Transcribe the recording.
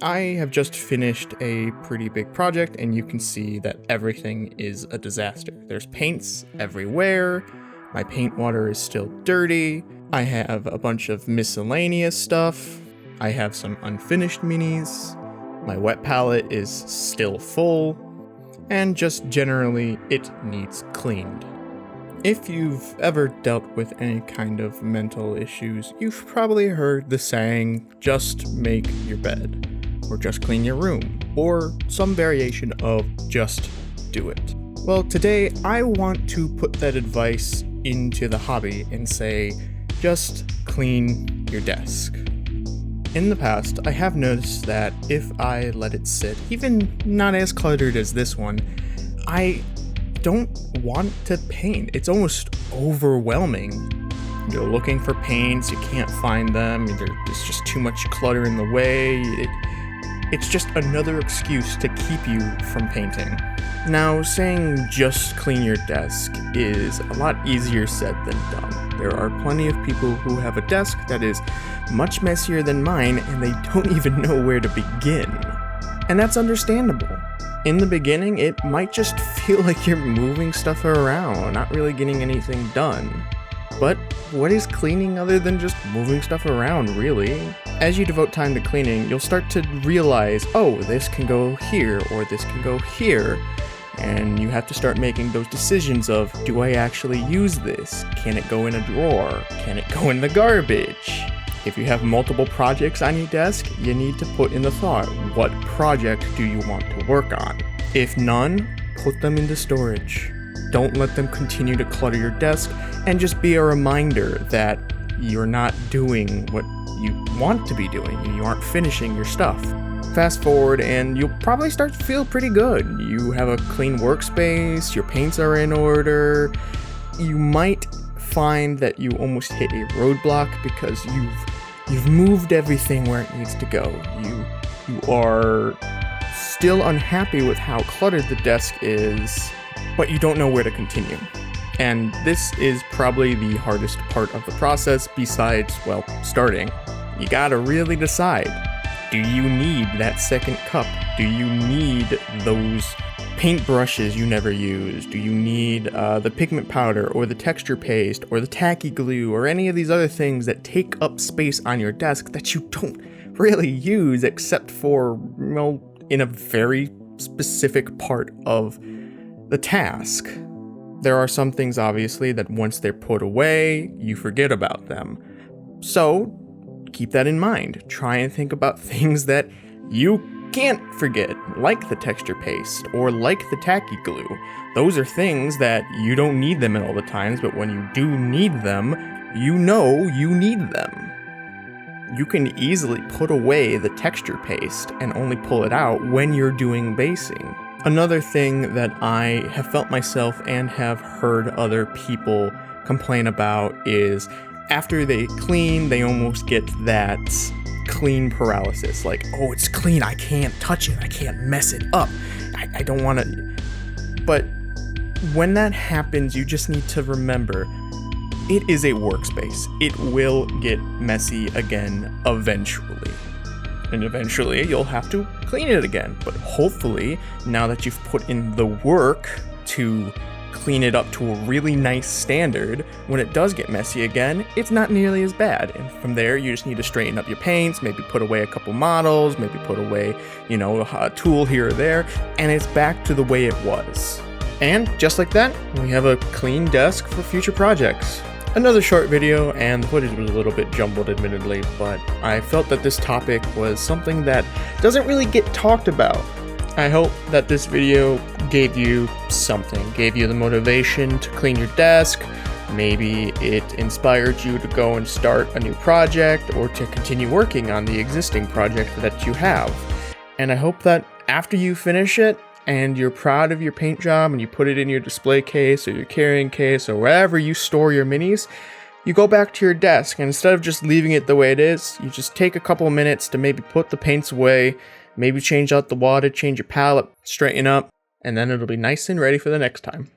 I have just finished a pretty big project, and you can see that everything is a disaster. There's paints everywhere, my paint water is still dirty, I have a bunch of miscellaneous stuff, I have some unfinished minis, my wet palette is still full, and just generally, it needs cleaned. If you've ever dealt with any kind of mental issues, you've probably heard the saying, just make your bed, or just clean your room, or some variation of just do it. Well, today I want to put that advice into the hobby and say, just clean your desk. In the past, I have noticed that if I let it sit, even not as cluttered as this one, I don't want to paint. It's almost overwhelming. You're looking for paints, you can't find them, there's just too much clutter in the way. It's just another excuse to keep you from painting. Now, saying just clean your desk is a lot easier said than done. There are plenty of people who have a desk that is much messier than mine, and they don't even know where to begin. And that's understandable. In the beginning, it might just feel like you're moving stuff around, not really getting anything done. But what is cleaning other than just moving stuff around, really? As you devote time to cleaning, you'll start to realize, oh, this can go here, or this can go here. And you have to start making those decisions of, do I actually use this? Can it go in a drawer? Can it go in the garbage? If you have multiple projects on your desk, you need to put in the thought, what project do you want to work on? If none, put them into storage. Don't let them continue to clutter your desk, and just be a reminder that you're not doing what you want to be doing. You aren't finishing your stuff. Fast forward, and you'll probably start to feel pretty good. You have a clean workspace, your paints are in order. You might find that you almost hit a roadblock because you've moved everything where it needs to go. You are still unhappy with how cluttered the desk is, but you don't know where to continue. And this is probably the hardest part of the process besides, well, starting. You gotta really decide. Do you need that second cup? Do you need those paint brushes you never use? Do you need the pigment powder or the texture paste or the tacky glue or any of these other things that take up space on your desk that you don't really use except for, in a very specific part of the task? There are some things, obviously, that once they're put away, you forget about them. So, keep that in mind. Try and think about things that you can't forget, like the texture paste or like the tacky glue. Those are things that you don't need them at all the times, but when you do need them, you know you need them. You can easily put away the texture paste and only pull it out when you're doing basing. Another thing that I have felt myself and have heard other people complain about is after they clean, they almost get that clean paralysis. Like, oh, it's clean, I can't touch it, I can't mess it up, I don't want to. But when that happens, you just need to remember, it is a workspace. It will get messy again eventually. And eventually you'll have to clean it again. But hopefully, now that you've put in the work to clean it up to a really nice standard, when it does get messy again, it's not nearly as bad. And from there, you just need to straighten up your paints, maybe put away a couple models, maybe put away, a tool here or there, and it's back to the way it was. And just like that, we have a clean desk for future projects. Another short video, and the footage was a little bit jumbled admittedly, but I felt that this topic was something that doesn't really get talked about. I hope that this video gave you something, gave you the motivation to clean your desk. Maybe it inspired you to go and start a new project or to continue working on the existing project that you have. And I hope that after you finish it and you're proud of your paint job and you put it in your display case or your carrying case or wherever you store your minis, you go back to your desk and instead of just leaving it the way it is, you just take a couple of minutes to maybe put the paints away, maybe change out the water, change your palette, straighten up, and then it'll be nice and ready for the next time.